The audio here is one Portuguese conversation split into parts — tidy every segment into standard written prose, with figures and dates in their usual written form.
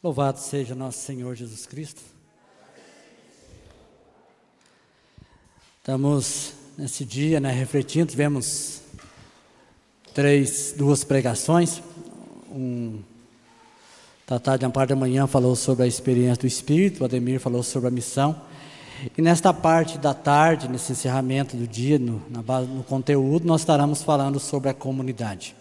Louvado seja nosso Senhor Jesus Cristo. Estamos nesse dia, refletindo, tivemos duas pregações. Tatá de Amparo da Manhã falou sobre a experiência do Espírito, o Ademir falou sobre a missão. E nesta parte da tarde, nesse encerramento do dia, no conteúdo, nós estaremos falando sobre a comunidade.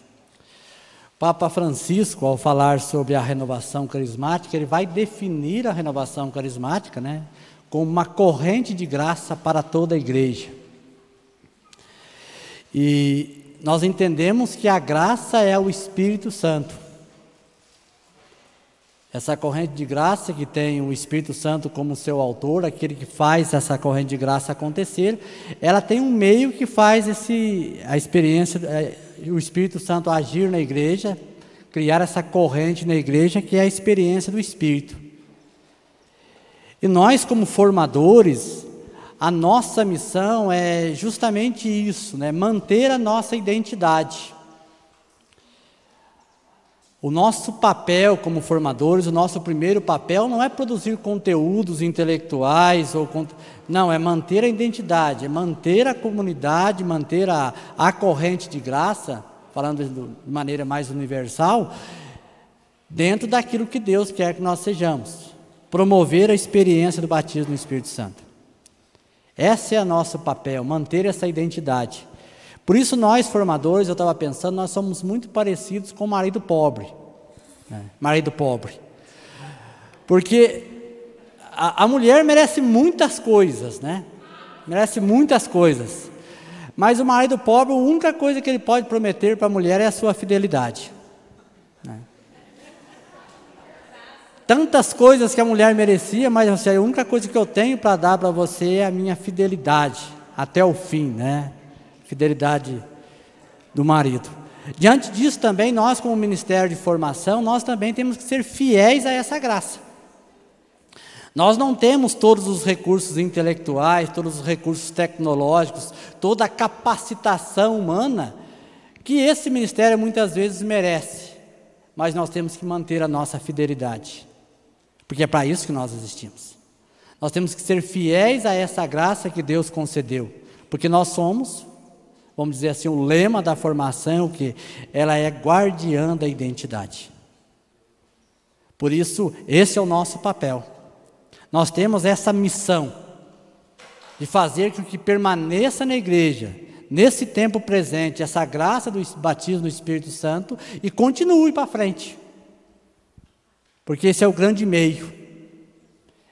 Papa Francisco, ao falar sobre a renovação carismática, ele vai definir a renovação carismática, como uma corrente de graça para toda a igreja. E nós entendemos que a graça é o Espírito Santo. Essa corrente de graça que tem o Espírito Santo como seu autor, aquele que faz essa corrente de graça acontecer, ela tem um meio que faz a experiência, o Espírito Santo agir na igreja, criar essa corrente na igreja, que é a experiência do Espírito. E nós, como formadores, a nossa missão é justamente isso, manter a nossa identidade. O nosso papel como formadores, o nosso primeiro papel não é produzir conteúdos intelectuais, não, é manter a identidade, é manter a comunidade, manter a corrente de graça, falando de maneira mais universal, dentro daquilo que Deus quer que nós sejamos. Promover a experiência do batismo no Espírito Santo. Esse é o nosso papel, manter essa identidade. Por isso nós formadores, eu estava pensando, nós somos muito parecidos com o marido pobre. Marido pobre. Porque a mulher merece muitas coisas, merece muitas coisas. Mas o marido pobre, a única coisa que ele pode prometer para a mulher é a sua fidelidade. Tantas coisas que a mulher merecia, mas a única coisa que eu tenho para dar para você é a minha fidelidade, até o fim, fidelidade do marido. Diante disso também, nós como Ministério de Formação, nós também temos que ser fiéis a essa graça. Nós não temos todos os recursos intelectuais, todos os recursos tecnológicos, toda a capacitação humana que esse ministério muitas vezes merece, mas nós temos que manter a nossa fidelidade, porque é para isso que nós existimos. Nós temos que ser fiéis a essa graça que Deus concedeu, porque nós somos, vamos dizer assim, o lema da formação, que ela é guardiã da identidade. Por isso, esse é o nosso papel. Nós temos essa missão de fazer com que permaneça na igreja, nesse tempo presente, essa graça do batismo do Espírito Santo e continue para frente. Porque esse é o grande meio.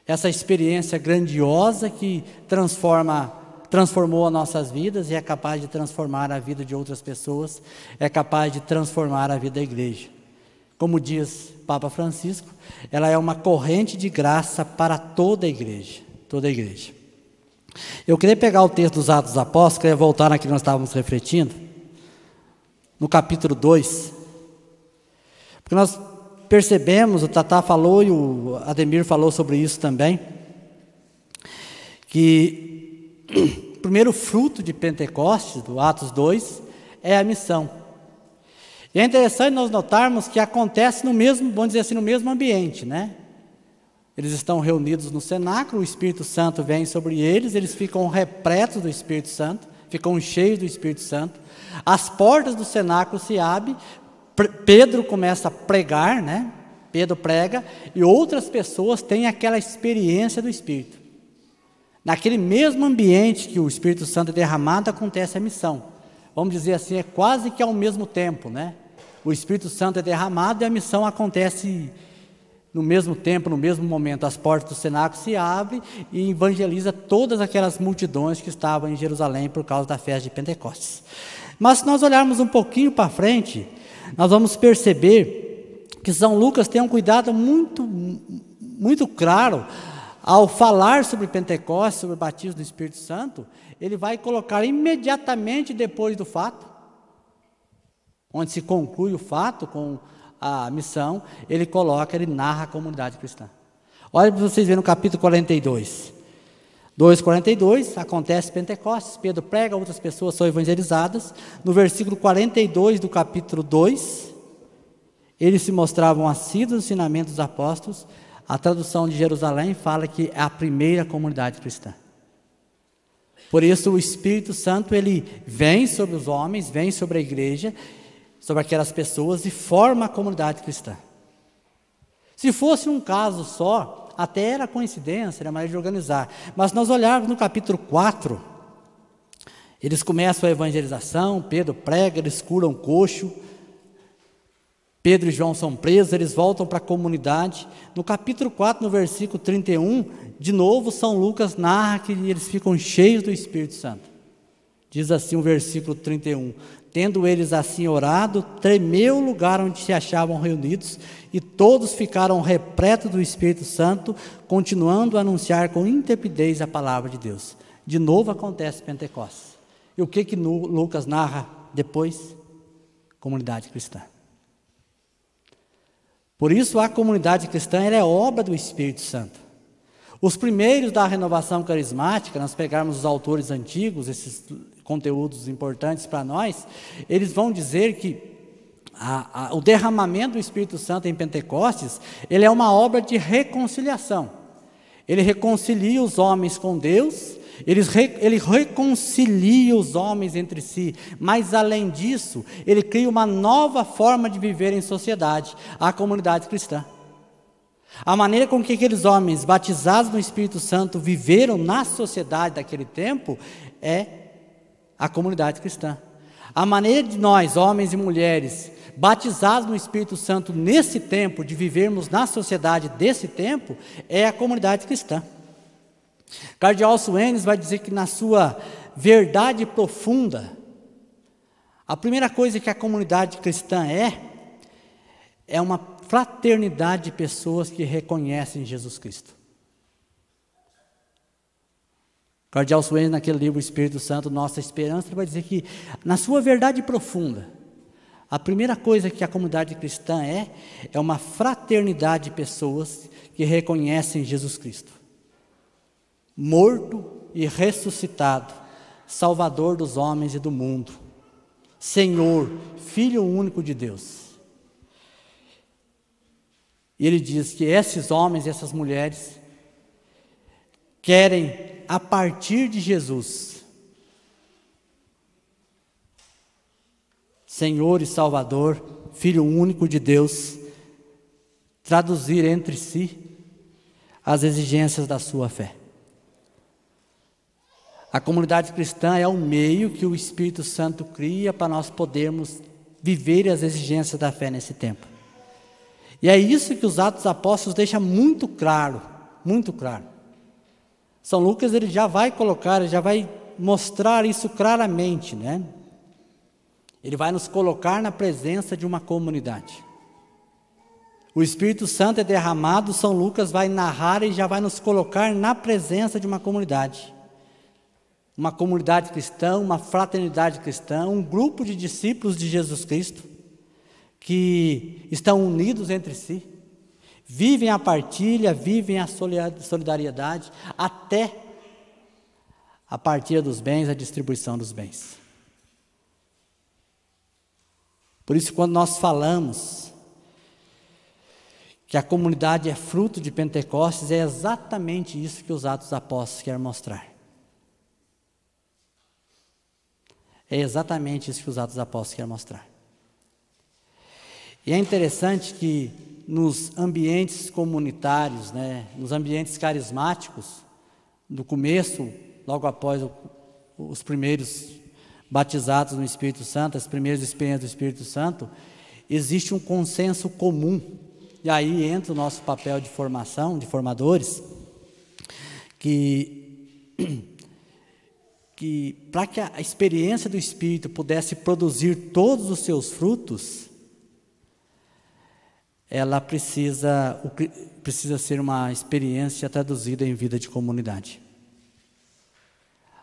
Essa experiência grandiosa que transformou as nossas vidas e é capaz de transformar a vida de outras pessoas, é capaz de transformar a vida da igreja. Como diz Papa Francisco, ela é uma corrente de graça para toda a igreja, toda a igreja. Eu queria pegar o texto dos Atos dos Apóstolos, queria voltar naquilo que nós estávamos refletindo, no capítulo 2, porque nós percebemos, o Tatá falou e o Ademir falou sobre isso também, que o primeiro fruto de Pentecostes, do Atos 2, é a missão. E é interessante nós notarmos que acontece no mesmo, vamos dizer assim, no mesmo ambiente, Eles estão reunidos no cenáculo, o Espírito Santo vem sobre eles ficam repletos do Espírito Santo, ficam cheios do Espírito Santo, as portas do cenáculo se abrem, Pedro começa a pregar, Pedro prega, e outras pessoas têm aquela experiência do Espírito. Naquele mesmo ambiente que o Espírito Santo é derramado, acontece a missão. Vamos dizer assim, é quase que ao mesmo tempo, O Espírito Santo é derramado e a missão acontece no mesmo tempo, no mesmo momento. As portas do cenáculo se abrem e evangeliza todas aquelas multidões que estavam em Jerusalém por causa da festa de Pentecostes. Mas se nós olharmos um pouquinho para frente, nós vamos perceber que São Lucas tem um cuidado muito, muito claro. Ao falar sobre Pentecostes, sobre o batismo do Espírito Santo, ele vai colocar imediatamente depois do fato, onde se conclui o fato com a missão, ele narra a comunidade cristã. Olha para vocês verem no capítulo 42. 2:42, acontece Pentecostes, Pedro prega, outras pessoas são evangelizadas. No versículo 42 do capítulo 2, Eles se mostravam assíduos no ensinamento dos apóstolos. A tradução de Jerusalém fala que é a primeira comunidade cristã. Por isso o Espírito Santo, ele vem sobre os homens, vem sobre a igreja, sobre aquelas pessoas e forma a comunidade cristã. Se fosse um caso só, até era coincidência, era mais de organizar. Mas nós olharmos no capítulo 4, eles começam a evangelização, Pedro prega, eles curam coxo, Pedro e João são presos, eles voltam para a comunidade. No capítulo 4, no versículo 31, de novo São Lucas narra que eles ficam cheios do Espírito Santo. Diz assim o versículo 31, tendo eles assim orado, tremeu o lugar onde se achavam reunidos, e todos ficaram repletos do Espírito Santo, continuando a anunciar com intrepidez a palavra de Deus. De novo acontece Pentecostes. E o que Lucas narra depois? Comunidade cristã. Por isso a comunidade cristã, ela é obra do Espírito Santo. Os primeiros da renovação carismática, nós pegarmos os autores antigos, esses conteúdos importantes para nós, eles vão dizer que o derramamento do Espírito Santo em Pentecostes, ele é uma obra de reconciliação. Ele reconcilia os homens com Deus, ele reconcilia os homens entre si, mas além disso, ele cria uma nova forma de viver em sociedade, a comunidade cristã. A maneira com que aqueles homens batizados no Espírito Santo viveram na sociedade daquele tempo é a comunidade cristã. A maneira de nós, homens e mulheres, batizados no Espírito Santo nesse tempo, de vivermos na sociedade desse tempo, é a comunidade cristã. Cardeal Suenes vai dizer que na sua verdade profunda, a primeira coisa que a comunidade cristã é uma fraternidade de pessoas que reconhecem Jesus Cristo. Cardeal Suenes, naquele livro Espírito Santo, Nossa Esperança, ele vai dizer que na sua verdade profunda, a primeira coisa que a comunidade cristã é uma fraternidade de pessoas que reconhecem Jesus Cristo, morto e ressuscitado, Salvador dos homens e do mundo, Senhor, Filho único de Deus. E ele diz que esses homens e essas mulheres querem, a partir de Jesus, Senhor e Salvador, Filho único de Deus, traduzir entre si as exigências da sua fé. A comunidade cristã é o meio que o Espírito Santo cria para nós podermos viver as exigências da fé nesse tempo. E é isso que os Atos dos Apóstolos deixam muito claro, muito claro. São Lucas, ele já vai colocar, ele já vai mostrar isso claramente, né? Ele vai nos colocar na presença de uma comunidade. O Espírito Santo é derramado, São Lucas vai narrar e já vai nos colocar na presença de uma comunidade. Uma comunidade cristã, uma fraternidade cristã, um grupo de discípulos de Jesus Cristo, que estão unidos entre si, vivem a partilha, vivem a solidariedade, até a partilha dos bens, a distribuição dos bens. Por isso, quando nós falamos que a comunidade é fruto de Pentecostes, é exatamente isso que os Atos dos Apóstolos querem mostrar. É exatamente isso que os Atos dos Apóstolos querem mostrar. E é interessante que nos ambientes comunitários, né, nos ambientes carismáticos, no começo, logo após os primeiros batizados no Espírito Santo, as primeiras experiências do Espírito Santo, existe um consenso comum. E aí entra o nosso papel de formação, de formadores, que para que a experiência do Espírito pudesse produzir todos os seus frutos, ela precisa ser uma experiência traduzida em vida de comunidade.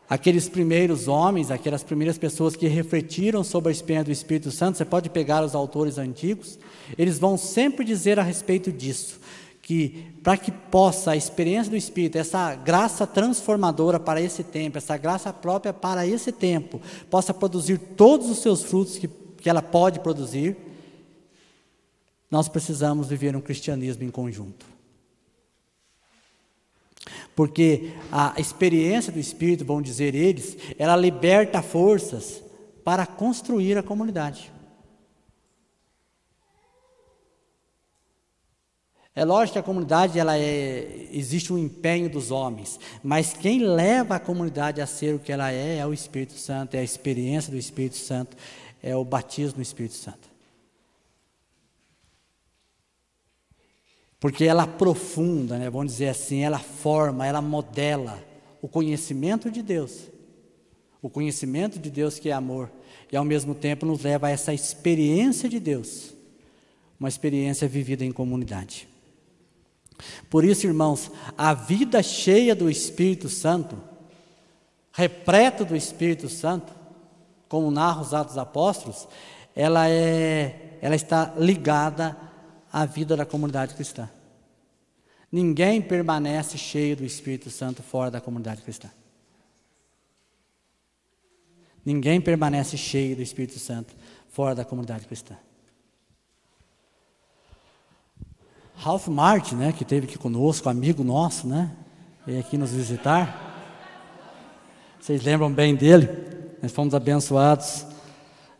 Aqueles primeiros homens, aquelas primeiras pessoas que refletiram sobre a experiência do Espírito Santo, você pode pegar os autores antigos, eles vão sempre dizer a respeito disso, que para que possa a experiência do Espírito, essa graça transformadora para esse tempo, essa graça própria para esse tempo, possa produzir todos os seus frutos que ela pode produzir, nós precisamos viver um cristianismo em conjunto. Porque a experiência do Espírito, vão dizer eles, ela liberta forças para construir a comunidade. É lógico que a comunidade, existe um empenho dos homens, mas quem leva a comunidade a ser o que ela é o Espírito Santo, é a experiência do Espírito Santo, é o batismo no Espírito Santo. Porque ela aprofunda, vamos dizer assim, ela forma, ela modela o conhecimento de Deus. O conhecimento de Deus que é amor. E ao mesmo tempo nos leva a essa experiência de Deus. Uma experiência vivida em comunidade. Por isso, irmãos, a vida cheia do Espírito Santo, repleta do Espírito Santo, como narra os Atos dos Apóstolos, ela está ligada à vida da comunidade cristã. Ninguém permanece cheio do Espírito Santo fora da comunidade cristã. Ninguém permanece cheio do Espírito Santo fora da comunidade cristã. Ralph Martin, que esteve aqui conosco, amigo nosso, veio aqui nos visitar. Vocês lembram bem dele? Nós fomos abençoados.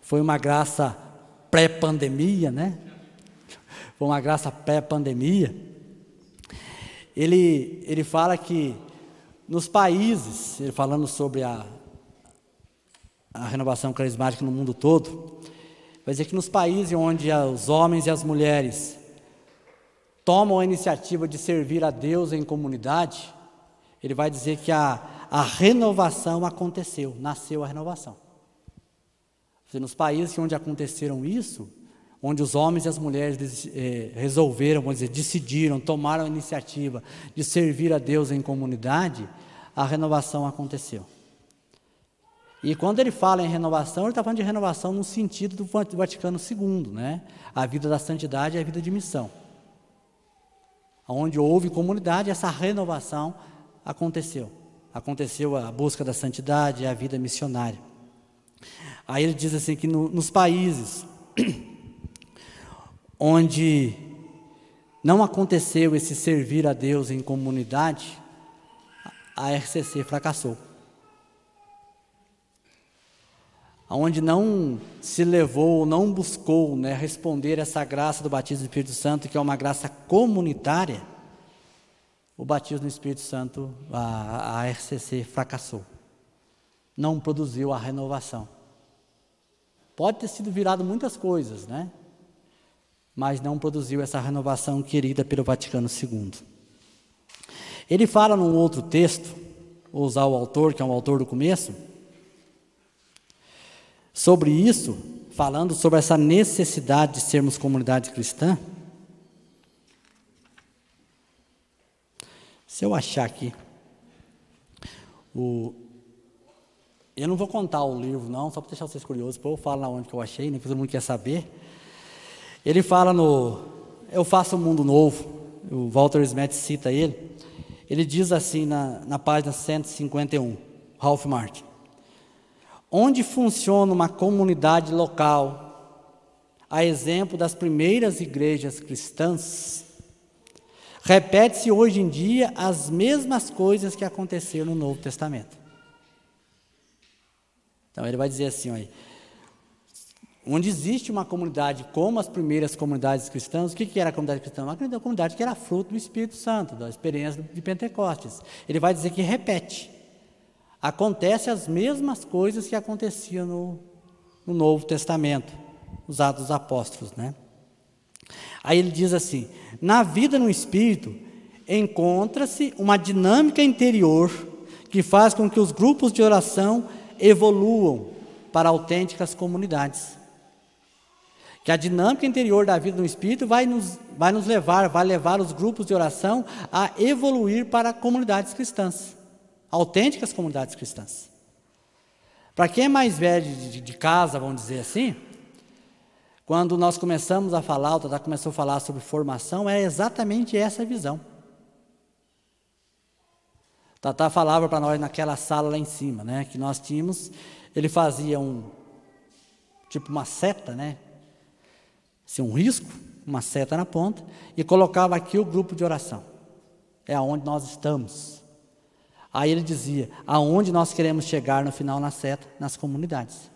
Foi uma graça pré-pandemia, Foi uma graça pré-pandemia. Ele fala que nos países, ele falando sobre a renovação carismática no mundo todo, vai dizer que nos países onde os homens e as mulheres tomam a iniciativa de servir a Deus em comunidade, ele vai dizer que a renovação aconteceu, nasceu a renovação. Nos países onde aconteceram isso, onde os homens e as mulheres resolveram, vamos dizer, decidiram, tomaram a iniciativa de servir a Deus em comunidade, a renovação aconteceu. E quando ele fala em renovação, ele está falando de renovação no sentido do Vaticano II, A vida da santidade é a vida de missão. Onde houve comunidade, essa renovação aconteceu. Aconteceu a busca da santidade, a vida missionária. Aí ele diz assim que nos países onde não aconteceu esse servir a Deus em comunidade, a RCC fracassou. Onde não se levou, não buscou responder essa graça do batismo do Espírito Santo, que é uma graça comunitária, o batismo no Espírito Santo, a RCC fracassou. Não produziu a renovação. Pode ter sido virado muitas coisas, mas não produziu essa renovação querida pelo Vaticano II. Ele fala num outro texto, vou usar o autor, que é um autor do começo, sobre isso, falando sobre essa necessidade de sermos comunidade cristã. Se eu achar aqui, eu não vou contar o livro não, só para deixar vocês curiosos, depois eu falo na onde que eu achei, todo mundo quer saber. Ele fala Eu Faço um Mundo Novo, o Walter Smith cita ele diz assim na página 151, Ralph Martin: onde funciona uma comunidade local, a exemplo das primeiras igrejas cristãs, repete-se hoje em dia as mesmas coisas que aconteceram no Novo Testamento. Então ele vai dizer assim, onde existe uma comunidade como as primeiras comunidades cristãs, o que era a comunidade cristã? Uma comunidade que era fruto do Espírito Santo, da experiência de Pentecostes. Ele vai dizer que repete. Acontece as mesmas coisas que aconteciam no Novo Testamento, os Atos dos Apóstolos, Aí ele diz assim: na vida no Espírito encontra-se uma dinâmica interior que faz com que os grupos de oração evoluam para autênticas comunidades. Que a dinâmica interior da vida no Espírito vai levar os grupos de oração a evoluir para comunidades cristãs, autênticas comunidades cristãs. Para quem é mais velho de casa, vamos dizer assim, quando nós começamos a falar, o Tatá começou a falar sobre formação, é exatamente essa visão. O Tatá falava para nós naquela sala lá em cima, que nós tínhamos, ele fazia tipo uma seta, assim, um risco, uma seta na ponta, e colocava aqui o grupo de oração. É aonde nós estamos. Aí ele dizia, aonde nós queremos chegar no final na seta, nas comunidades.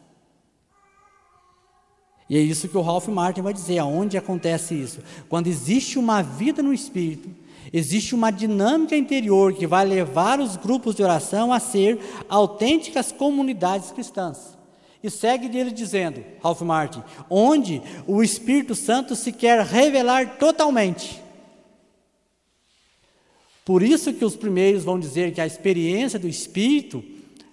E é isso que o Ralph Martin vai dizer, aonde acontece isso? Quando existe uma vida no Espírito, existe uma dinâmica interior que vai levar os grupos de oração a ser autênticas comunidades cristãs. E segue dele dizendo, Ralph Martin, onde o Espírito Santo se quer revelar totalmente. Por isso que os primeiros vão dizer que a experiência do Espírito,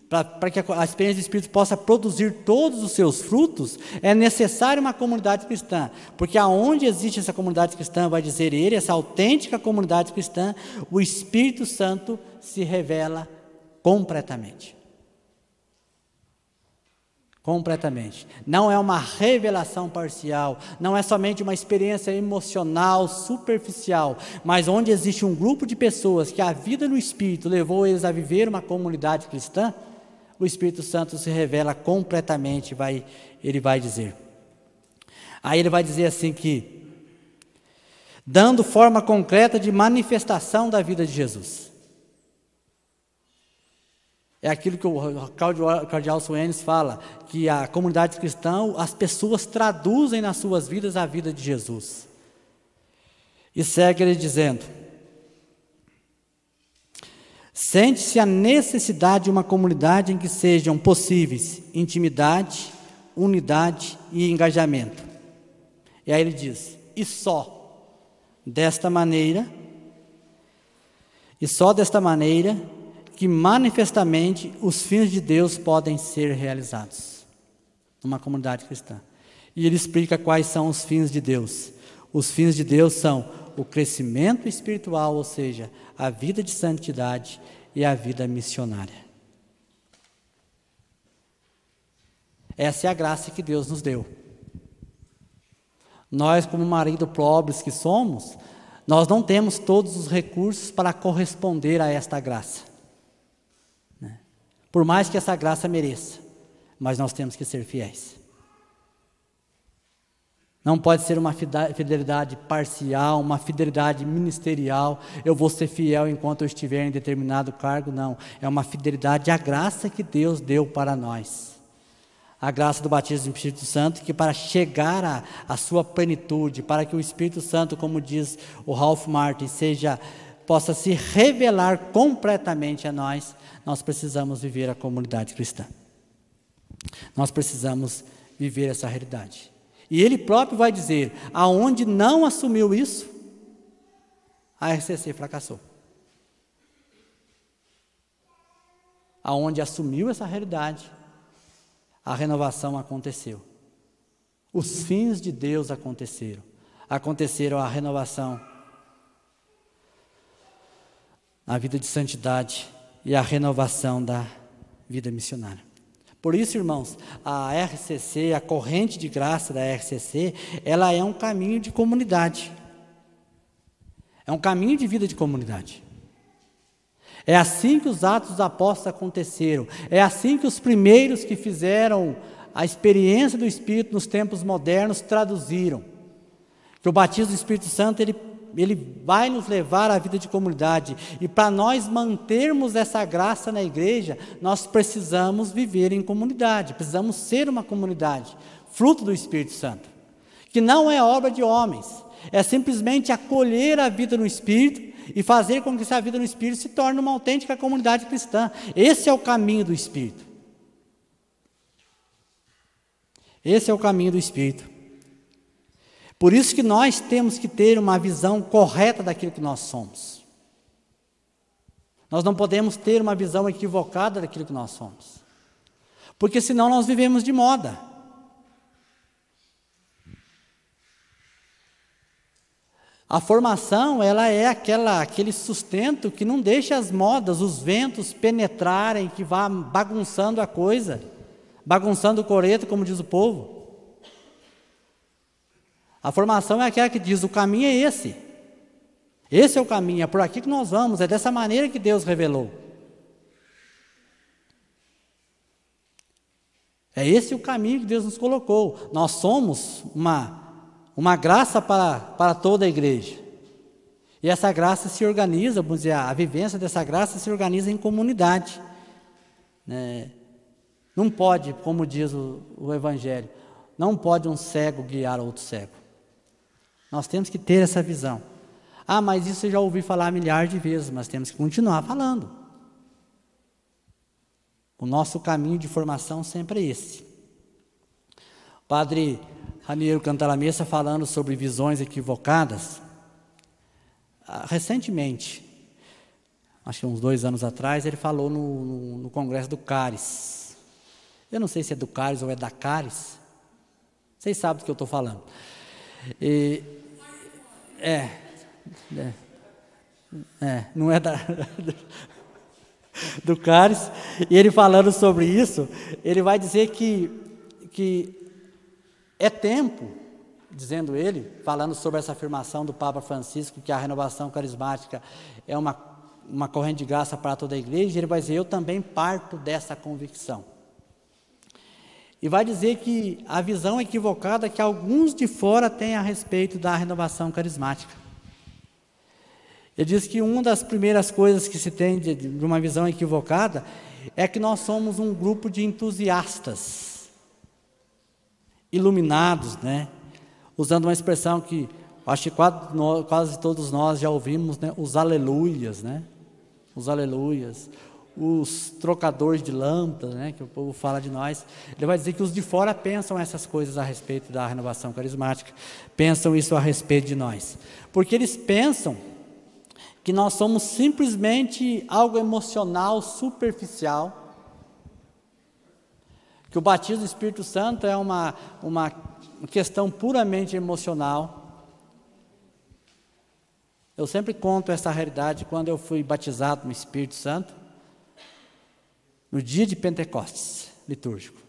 para que a experiência do Espírito possa produzir todos os seus frutos, é necessário uma comunidade cristã. Porque aonde existe essa comunidade cristã, vai dizer ele, essa autêntica comunidade cristã, o Espírito Santo se revela completamente. Completamente. Não é uma revelação parcial, não é somente uma experiência emocional, superficial, mas onde existe um grupo de pessoas que a vida no Espírito levou eles a viver uma comunidade cristã, o Espírito Santo se revela completamente, ele vai dizer. Aí ele vai dizer assim que, dando forma concreta de manifestação da vida de Jesus. É aquilo que o Cardeal Soanes fala, que a comunidade cristã, as pessoas traduzem nas suas vidas a vida de Jesus. E segue ele dizendo, sente-se a necessidade de uma comunidade em que sejam possíveis intimidade, unidade e engajamento. E aí ele diz, e só desta maneira, que manifestamente os fins de Deus podem ser realizados numa comunidade cristã. E ele explica quais são os fins de Deus. Os fins de Deus são o crescimento espiritual, ou seja, a vida de santidade e a vida missionária. Essa é a graça que Deus nos deu. Nós, como marido pobres que somos, nós não temos todos os recursos para corresponder a esta graça. Por mais que essa graça mereça, mas nós temos que ser fiéis. Não pode ser uma fidelidade parcial, uma fidelidade ministerial, eu vou ser fiel enquanto eu estiver em determinado cargo, não. É uma fidelidade à graça que Deus deu para nós. A graça do batismo do Espírito Santo, que para chegar à sua plenitude, para que o Espírito Santo, como diz o Ralph Martin, possa se revelar completamente a nós, nós precisamos viver a comunidade cristã. Nós precisamos viver essa realidade. E ele próprio vai dizer, aonde não assumiu isso, a RCC fracassou. Aonde assumiu essa realidade, a renovação aconteceu. Os fins de Deus aconteceram. Aconteceram a renovação, a vida de santidade e a renovação da vida missionária. Por isso, irmãos, a RCC, a corrente de graça da RCC, ela é um caminho de comunidade. É um caminho de vida de comunidade. É assim que os atos dos apóstolos aconteceram. É assim que os primeiros que fizeram a experiência do Espírito nos tempos modernos traduziram. Que o batismo do Espírito Santo, ele vai nos levar à vida de comunidade. E para nós mantermos essa graça na igreja, nós precisamos viver em comunidade, precisamos ser uma comunidade, fruto do Espírito Santo, que não é obra de homens, é simplesmente acolher a vida no Espírito e fazer com que essa vida no Espírito se torne uma autêntica comunidade cristã. Esse é o caminho do Espírito. Esse é o caminho do Espírito. Por isso que nós temos que ter uma visão correta daquilo que nós somos. Nós não podemos ter uma visão equivocada daquilo que nós somos. Porque senão nós vivemos de moda. A formação, ela é aquele sustento que não deixa as modas, os ventos penetrarem, que vá bagunçando a coisa, bagunçando o coreto, como diz o povo. A formação é aquela que diz, o caminho é esse. Esse é o caminho, é por aqui que nós vamos, é dessa maneira que Deus revelou. É esse o caminho que Deus nos colocou. Nós somos uma graça para toda a igreja. E essa graça se organiza, vamos dizer, a vivência dessa graça se organiza em comunidade, né? Não pode, como diz o Evangelho, não pode um cego guiar outro cego. Nós temos que ter essa visão. Ah, mas isso eu já ouvi falar milhares de vezes, mas temos que continuar falando. O nosso caminho de formação sempre é esse. O padre Raniero Cantalamessa, falando sobre visões equivocadas, recentemente, acho que uns 2 anos atrás, ele falou no congresso do CARES. Eu não sei se é do CARES ou é da CARES. Vocês sabem do que eu estou falando. Não é do CARES. E ele falando sobre isso, ele vai dizer que é tempo, dizendo ele, falando sobre essa afirmação do Papa Francisco, que a renovação carismática é uma corrente de graça para toda a igreja, ele vai dizer, eu também parto dessa convicção. E vai dizer que a visão equivocada que alguns de fora têm a respeito da renovação carismática. Ele diz que uma das primeiras coisas que se tem de uma visão equivocada é que nós somos um grupo de entusiastas, iluminados, né? Usando uma expressão que acho que quase todos nós já ouvimos, né? Os aleluias, né? Os aleluias, os trocadores de lâmpada, né? Que o povo fala de nós. Ele vai dizer que os de fora pensam essas coisas a respeito da renovação carismática, pensam isso a respeito de nós, porque eles pensam que nós somos simplesmente algo emocional, superficial, que o batismo do Espírito Santo é uma questão puramente emocional. Eu sempre conto essa realidade quando eu fui batizado no Espírito Santo, no dia de Pentecostes, litúrgico.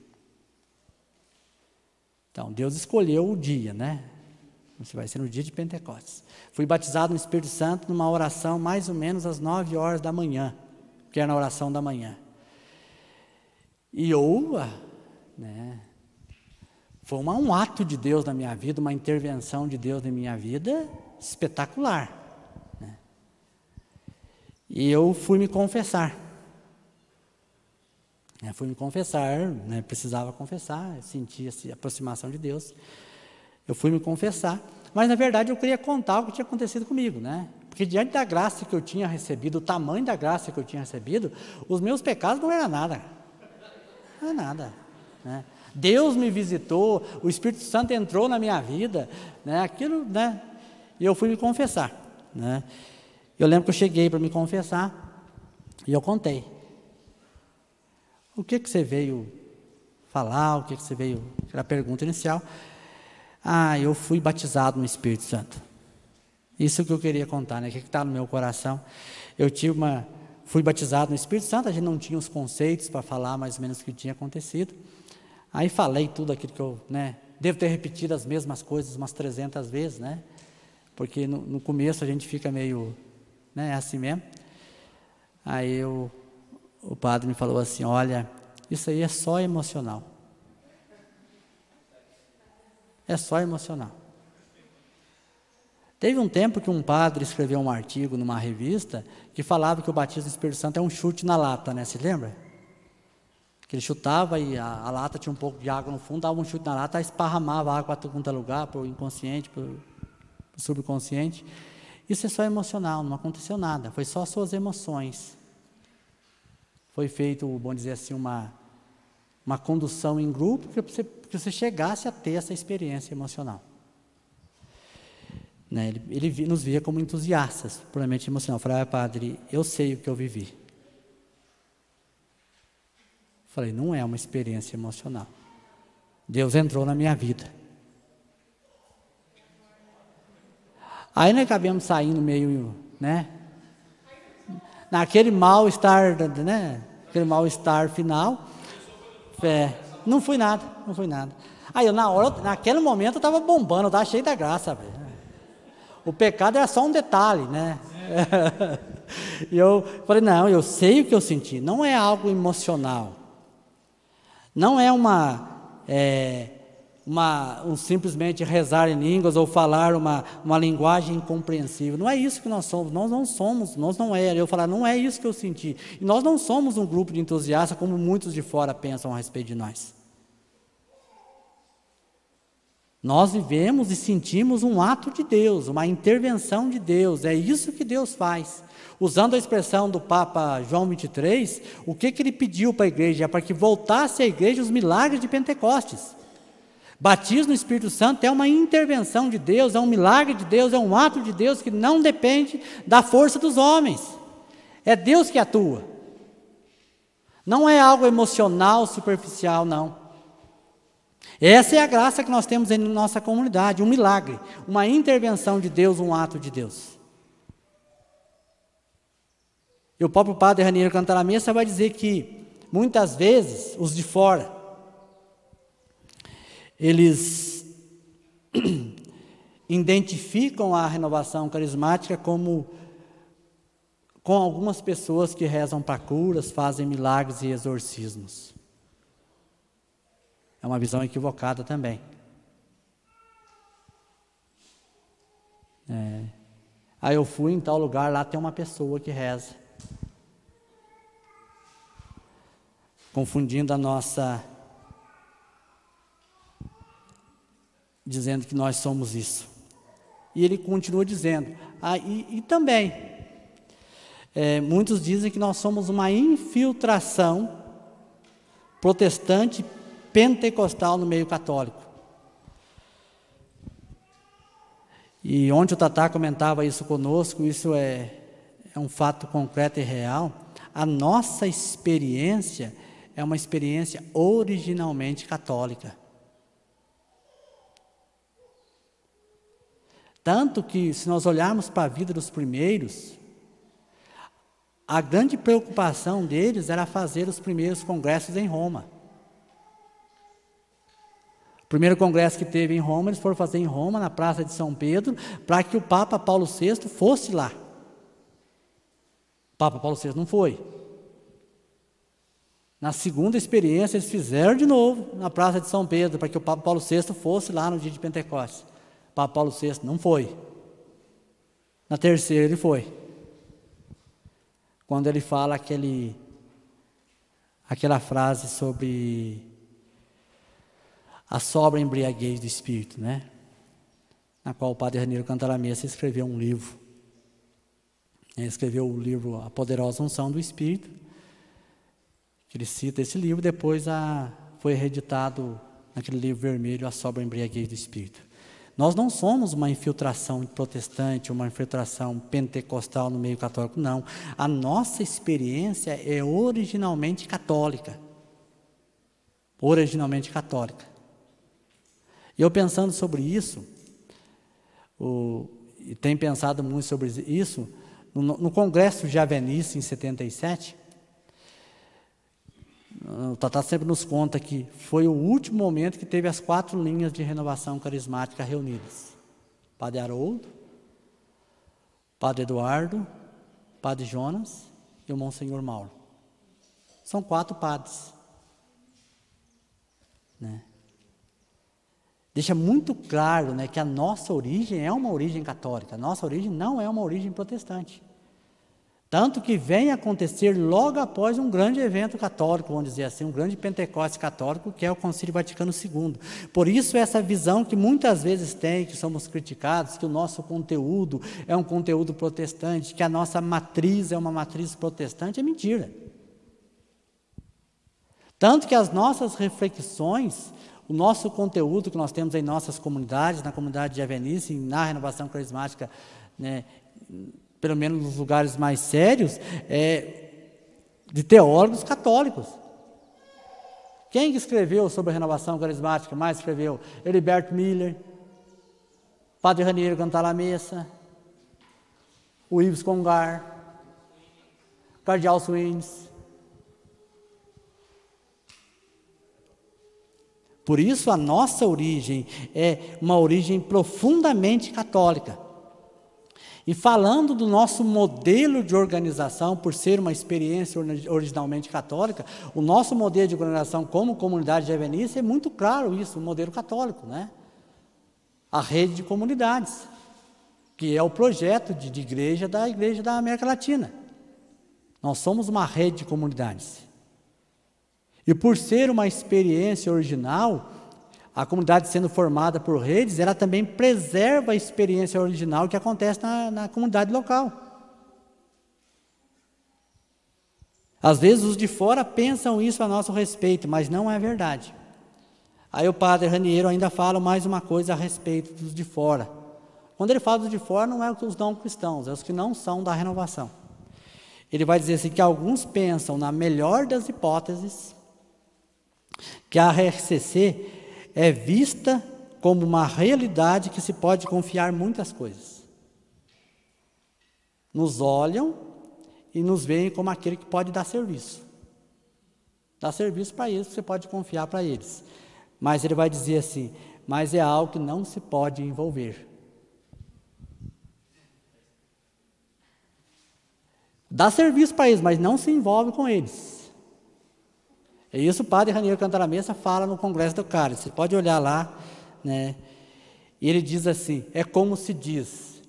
Então, Deus escolheu o dia, né? Você vai ser no dia de Pentecostes. Fui batizado no Espírito Santo numa oração mais ou menos às 9 horas da manhã, que era na oração da manhã. E foi um ato de Deus na minha vida, uma intervenção de Deus na minha vida espetacular, né? E eu fui me confessar. Né? Precisava confessar, sentia a aproximação de Deus. Eu fui me confessar, mas na verdade eu queria contar o que tinha acontecido comigo, né? Porque diante da graça que eu tinha recebido, o tamanho da graça que eu tinha recebido, os meus pecados não eram nada. Não era nada, né? Deus me visitou, o Espírito Santo entrou na minha vida, né? Aquilo, né? E eu fui me confessar, né? Eu lembro que eu cheguei para me confessar e eu contei. O que você veio falar? O que você veio... Era a pergunta inicial. Eu fui batizado no Espírito Santo. Isso que eu queria contar, né? O que está no meu coração. Fui batizado no Espírito Santo, a gente não tinha os conceitos para falar mais ou menos o que tinha acontecido. Aí falei tudo aquilo que eu, né? Devo ter repetido as mesmas coisas umas 300 vezes, né? Porque no começo a gente fica meio, né? É assim mesmo. Aí o padre me falou assim, olha, isso aí é só emocional. É só emocional. Teve um tempo que um padre escreveu um artigo numa revista que falava que o batismo do Espírito Santo é um chute na lata, né? Você lembra? Que ele chutava e a lata tinha um pouco de água no fundo, dava um chute na lata, esparramava a água para todo lugar, para o inconsciente, para o subconsciente. Isso é só emocional, não aconteceu nada, foi só suas emoções. Foi feito, vamos dizer assim, uma condução em grupo que você chegasse a ter essa experiência emocional. Né? Ele nos via como entusiastas, puramente emocional. Eu falei, padre, eu sei o que eu vivi. Falei, não é uma experiência emocional. Deus entrou na minha vida. Aí nós acabamos saindo meio, né? Naquele mal-estar, né? Aquele mal-estar final. Não foi nada. Aí naquele momento eu estava bombando, eu estava cheio da graça, velho. O pecado era só um detalhe, né? E eu falei, não, eu sei o que eu senti, não é algo emocional. Não é simplesmente rezar em línguas ou falar uma linguagem incompreensível. Não é isso que nós somos. Não é isso que eu senti. E nós não somos um grupo de entusiastas como muitos de fora pensam a respeito de nós. Nós vivemos e sentimos um ato de Deus, uma intervenção de Deus. É isso que Deus faz. Usando a expressão do Papa João XXIII, o que ele pediu para a igreja? É para que voltasse à igreja os milagres de Pentecostes. Batismo no Espírito Santo é uma intervenção de Deus, é um milagre de Deus, é um ato de Deus que não depende da força dos homens. É Deus que atua. Não é algo emocional, superficial, não. Essa é a graça que nós temos em nossa comunidade, um milagre, uma intervenção de Deus, um ato de Deus. E o próprio padre Raniero Cantalamessa vai dizer que, muitas vezes, os de fora, eles identificam a renovação carismática com algumas pessoas que rezam para curas, fazem milagres e exorcismos. É uma visão equivocada também. Aí eu fui em tal lugar, lá tem uma pessoa que reza. Confundindo dizendo que nós somos isso. E ele continua dizendo, e também, muitos dizem que nós somos uma infiltração protestante pentecostal no meio católico. E ontem o Tatá comentava isso conosco, isso é um fato concreto e real. A nossa experiência é uma experiência originalmente católica. Tanto que, se nós olharmos para a vida dos primeiros, a grande preocupação deles era fazer os primeiros congressos em Roma. O primeiro congresso que teve em Roma, eles foram fazer em Roma, na Praça de São Pedro, para que o Papa Paulo VI fosse lá. O Papa Paulo VI não foi. Na segunda experiência, eles fizeram de novo na Praça de São Pedro, para que o Papa Paulo VI fosse lá no dia de Pentecostes. O Papa Paulo VI não foi. Na terceira ele foi. Quando ele fala aquela frase sobre a sobra embriaguez do Espírito, né? Na qual o padre Raniero Cantalamessa escreveu um livro. Ele escreveu o livro A Poderosa Unção do Espírito. Ele cita esse livro, depois foi reeditado naquele livro vermelho, A Sobra Embriaguez do Espírito. Nós não somos uma infiltração protestante, uma infiltração pentecostal no meio católico, não. A nossa experiência é originalmente católica. Originalmente católica. E eu pensando sobre isso, e tenho pensado muito sobre isso, no Congresso Javenice, em 77, o Tatá sempre nos conta que foi o último momento que teve as 4 linhas de renovação carismática reunidas. Padre Haroldo, Padre Eduardo, Padre Jonas e o Monsenhor Mauro. São 4 padres. Né? Deixa muito claro, né, que a nossa origem é uma origem católica. A nossa origem não é uma origem protestante. Tanto que vem acontecer logo após um grande evento católico, vamos dizer assim, um grande Pentecostes católico, que é o Concílio Vaticano II. Por isso, essa visão que muitas vezes tem, que somos criticados, que o nosso conteúdo é um conteúdo protestante, que a nossa matriz é uma matriz protestante, é mentira. Tanto que as nossas reflexões, o nosso conteúdo que nós temos em nossas comunidades, na comunidade de Javenice, na renovação carismática, né, pelo menos nos lugares mais sérios, de teólogos católicos. Quem escreveu sobre a renovação carismática? Mais escreveu Heriberto Miller, Padre Raniero Cantalamessa, o Yves Congar, Cardeal Swines. Por isso, a nossa origem é uma origem profundamente católica. E falando do nosso modelo de organização, por ser uma experiência originalmente católica, o nosso modelo de organização como comunidade javenice é muito claro isso, o modelo católico, né? A rede de comunidades, que é o projeto de igreja da América Latina. Nós somos uma rede de comunidades. E por ser uma experiência original, a comunidade sendo formada por redes, ela também preserva a experiência original que acontece na comunidade local. Às vezes os de fora pensam isso a nosso respeito, mas não é verdade. Aí o padre Raniero ainda fala mais uma coisa a respeito dos de fora. Quando ele fala dos de fora, não é os não cristãos, é os que não são da renovação. Ele vai dizer assim, que alguns pensam, na melhor das hipóteses, que a RCC é vista como uma realidade que se pode confiar muitas coisas. Nos olham e nos veem como aquele que pode dar serviço. Dá serviço para eles, você pode confiar para eles. Mas ele vai dizer assim, mas é algo que não se pode envolver. Dá serviço para eles, mas não se envolve com eles. É isso o padre Raniero Cantalamessa fala no Congresso do Cálice. Você pode olhar lá, né? E ele diz assim, é como se diz,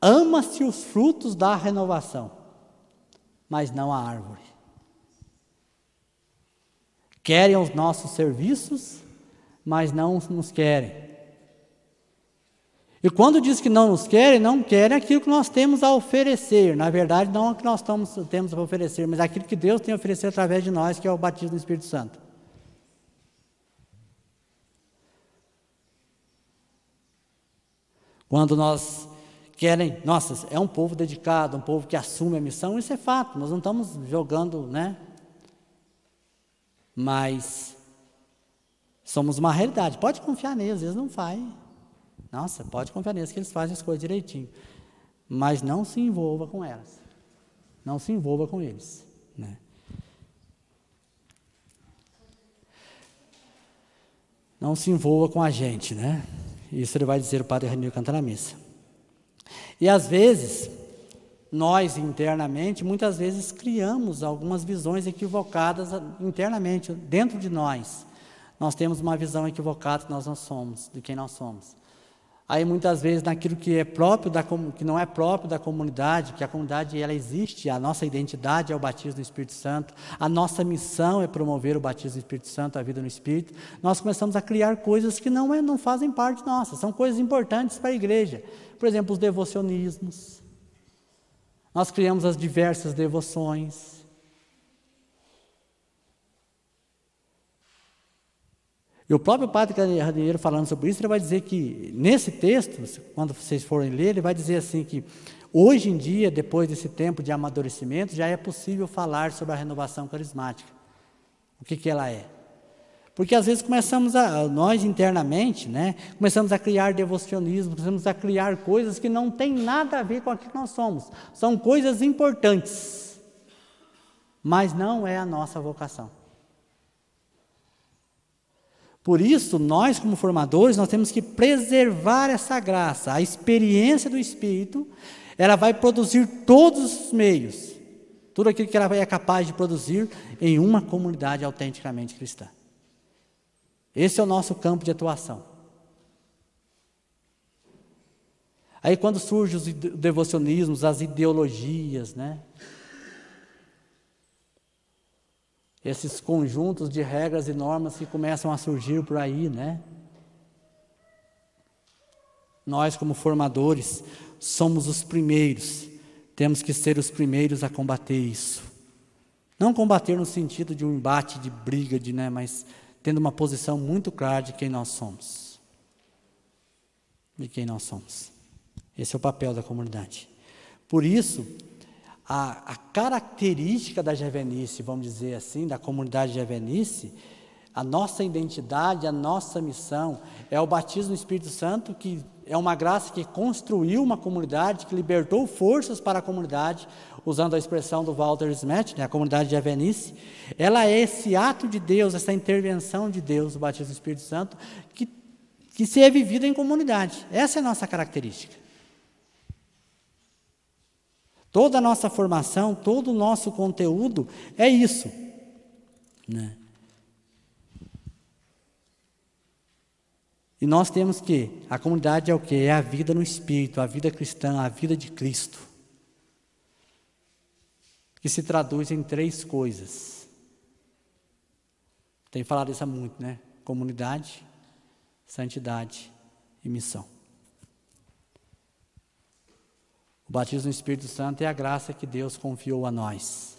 ama-se os frutos da renovação, mas não a árvore. Querem os nossos serviços, mas não nos querem. E quando diz que não nos querem, não querem aquilo que nós temos a oferecer. Na verdade, não é o que nós temos a oferecer, mas aquilo que Deus tem a oferecer através de nós, que é o batismo do Espírito Santo. Quando nós querem, nossa, é um povo dedicado, um povo que assume a missão, isso é fato, nós não estamos jogando, né? Mas somos uma realidade, pode confiar neles, eles não fazem. Nossa, pode confiar neles que eles fazem as coisas direitinho. Mas não se envolva com elas. Não se envolva com eles, né? Não se envolva com a gente, né? Isso ele vai dizer o padre Raniero Cantalamessa. E às vezes, nós internamente, muitas vezes criamos algumas visões equivocadas internamente, dentro de nós. Nós temos uma visão equivocada que nós não somos, de quem nós somos. Aí muitas vezes naquilo que é próprio que não é próprio da comunidade, que a comunidade ela existe, a nossa identidade é o batismo do Espírito Santo, a nossa missão é promover o batismo do Espírito Santo, a vida no Espírito, nós começamos a criar coisas que não fazem parte nossa, são coisas importantes para a igreja. Por exemplo, os devocionismos. Nós criamos as diversas devoções. E o próprio padre Raniero falando sobre isso, ele vai dizer que, nesse texto, quando vocês forem ler, ele vai dizer assim que, hoje em dia, depois desse tempo de amadurecimento, já é possível falar sobre a renovação carismática. O que ela é? Porque às vezes nós internamente, né, começamos a criar devocionismo, começamos a criar coisas que não têm nada a ver com aquilo que nós somos. São coisas importantes, mas não é a nossa vocação. Por isso, nós como formadores, nós temos que preservar essa graça. A experiência do Espírito, ela vai produzir todos os meios, tudo aquilo que ela é capaz de produzir em uma comunidade autenticamente cristã. Esse é o nosso campo de atuação. Aí quando surgem os devocionismos, as ideologias, né? Esses conjuntos de regras e normas que começam a surgir por aí, né? Nós, como formadores, somos os primeiros, temos que ser os primeiros a combater isso. Não combater no sentido de um embate, de briga, né? Mas tendo uma posição muito clara de quem nós somos. De quem nós somos. Esse é o papel da comunidade. Por isso, a característica da javenice, vamos dizer assim, da comunidade javenice, a nossa identidade, a nossa missão, é o batismo no Espírito Santo, que é uma graça que construiu uma comunidade, que libertou forças para a comunidade, usando a expressão do Walter Smith, né, a comunidade javenice. Ela é esse ato de Deus, essa intervenção de Deus, o batismo no Espírito Santo, que se é vivido em comunidade. Essa é a nossa característica. Toda a nossa formação, todo o nosso conteúdo é isso, né? E nós temos que, a comunidade é o quê? É a vida no Espírito, a vida cristã, a vida de Cristo, que se traduz em 3 coisas. Tem falado isso há muito, né? Comunidade, santidade e missão. O batismo no Espírito Santo é a graça que Deus confiou a nós.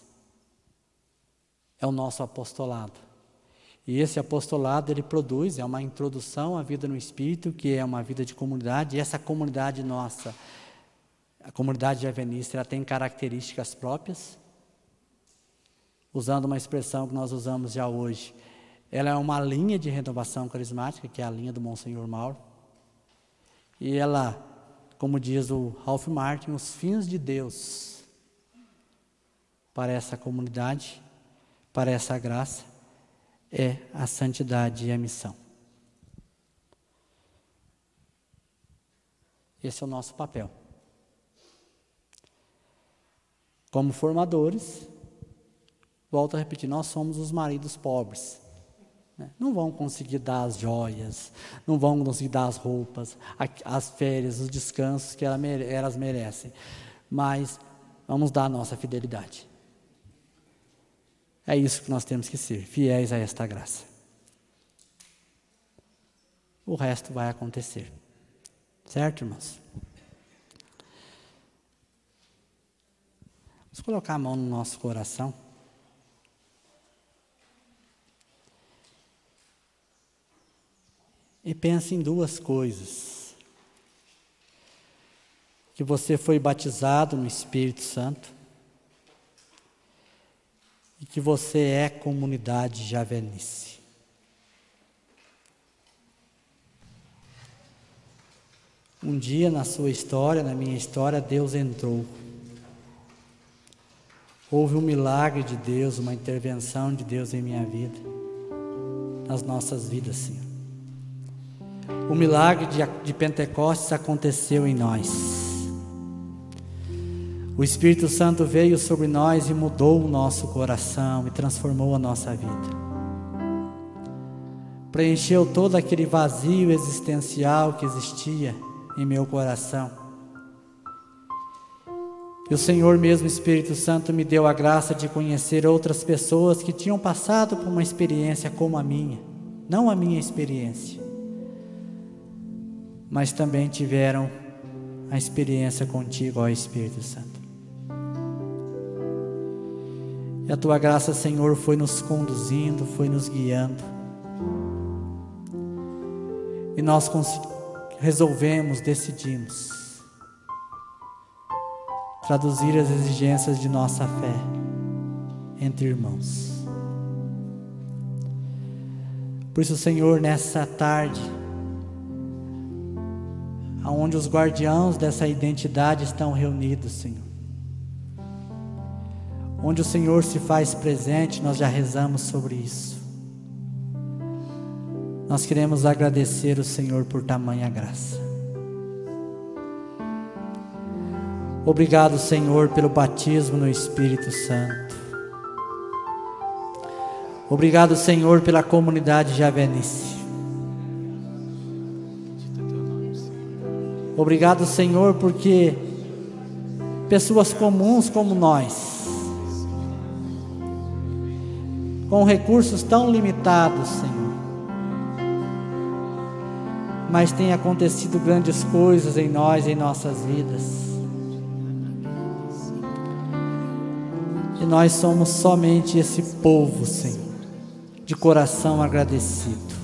É o nosso apostolado. E esse apostolado, ele produz, é uma introdução à vida no Espírito, que é uma vida de comunidade. E essa comunidade nossa, a comunidade javenista, ela tem características próprias. Usando uma expressão que nós usamos já hoje, ela é uma linha de renovação carismática, que é a linha do Monsenhor Mauro. E ela, como diz o Ralph Martin, os fins de Deus para essa comunidade, para essa graça, é a santidade e a missão. Esse é o nosso papel. Como formadores, volto a repetir, nós somos os maridos pobres. Não vão conseguir dar as joias, não vão conseguir dar as roupas, as férias, os descansos que elas merecem. Mas vamos dar a nossa fidelidade. É isso que nós temos que ser, fiéis a esta graça. O resto vai acontecer. Certo, irmãos? Vamos colocar a mão no nosso coração. E pense em 2 coisas. Que você foi batizado no Espírito Santo. E que você é comunidade javenice. Um dia na sua história, na minha história, Deus entrou. Houve um milagre de Deus, uma intervenção de Deus em minha vida, nas nossas vidas, Senhor. O milagre de Pentecostes aconteceu em nós. O Espírito Santo veio sobre nós e mudou o nosso coração e transformou a nossa vida. Preencheu todo aquele vazio existencial que existia em meu coração. E o Senhor mesmo, Espírito Santo, me deu a graça de conhecer outras pessoas que tinham passado por uma experiência como a minha. Não a minha experiência, mas também tiveram a experiência contigo, ó Espírito Santo. E a Tua graça, Senhor, foi nos conduzindo, foi nos guiando. E nós resolvemos, decidimos traduzir as exigências de nossa fé entre irmãos. Por isso, Senhor, nessa tarde, onde os guardiãos dessa identidade estão reunidos, Senhor, onde o Senhor se faz presente, nós já rezamos sobre isso. Nós queremos agradecer o Senhor por tamanha graça. Obrigado, Senhor, pelo batismo no Espírito Santo. Obrigado, Senhor, pela comunidade javenice. Obrigado, Senhor, porque pessoas comuns como nós, com recursos tão limitados, Senhor, mas tem acontecido grandes coisas em nós, em nossas vidas. E nós somos somente esse povo, Senhor, de coração agradecido.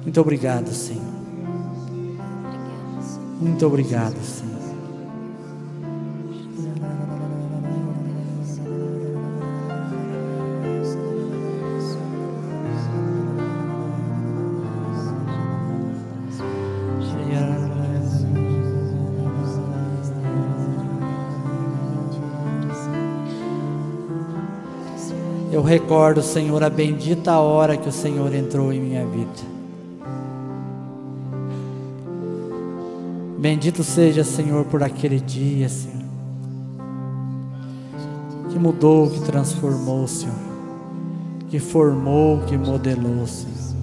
Muito obrigado, Senhor. Muito obrigado, Senhor. Eu recordo, Senhor, a bendita hora que o Senhor entrou em minha vida. Bendito seja, Senhor, por aquele dia, Senhor, que mudou, que transformou, Senhor, que formou, que modelou, Senhor.